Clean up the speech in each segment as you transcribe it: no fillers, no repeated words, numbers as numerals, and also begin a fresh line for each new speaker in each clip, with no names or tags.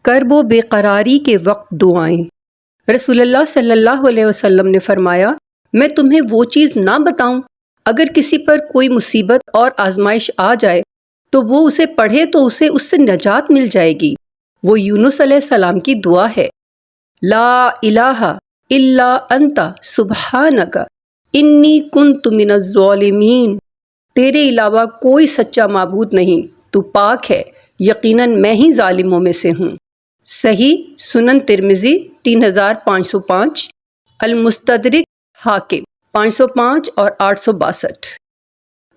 کرب و بے قراری کے وقت دعائیں۔ رسول اللہ صلی اللہ علیہ وسلم نے فرمایا، میں تمہیں وہ چیز نہ بتاؤں؟ اگر کسی پر کوئی مصیبت اور آزمائش آ جائے تو وہ اسے پڑھے تو اسے اس سے نجات مل جائے گی۔ وہ یونس علیہ السلام کی دعا ہے، لا الہ الا انت سبحانک انی کنت من الظالمین۔ تیرے علاوہ کوئی سچا معبود نہیں، تو پاک ہے، یقیناً میں ہی ظالموں میں سے ہوں۔ صحیح سنن ترمذی 3505، المستدرک حاکم 505 اور 862۔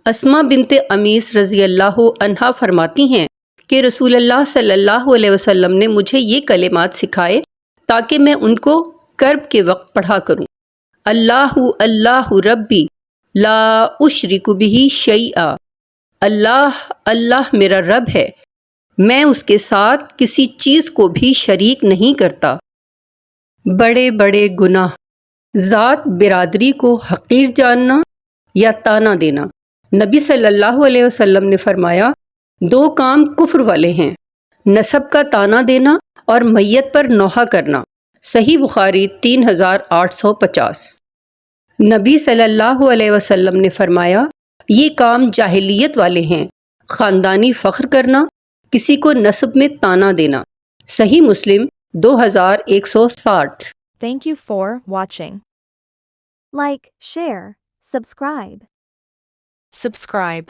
اسماء بنت امیس رضی اللہ عنہا فرماتی ہیں کہ رسول اللہ صلی اللہ علیہ وسلم نے مجھے یہ کلمات سکھائے تاکہ میں ان کو کرب کے وقت پڑھا کروں۔ اللہ اللہ ربی لا اشرک بہ شیئا، اللہ اللہ میرا رب ہے، میں اس کے ساتھ کسی چیز کو بھی شریک نہیں کرتا۔ بڑے بڑے گناہ، ذات برادری کو حقیر جاننا یا طعنہ دینا۔ نبی صلی اللہ علیہ وسلم نے فرمایا، دو کام کفر والے ہیں، نسب کا طعنہ دینا اور میت پر نوحہ کرنا۔ صحیح بخاری 3850۔ نبی صلی اللہ علیہ وسلم نے فرمایا، یہ کام جاہلیت والے ہیں، خاندانی فخر کرنا، کسی کو نسب میں طعنہ دینا۔ صحیح مسلم 2160۔
Thank you for watching. Like, share, subscribe.
Subscribe.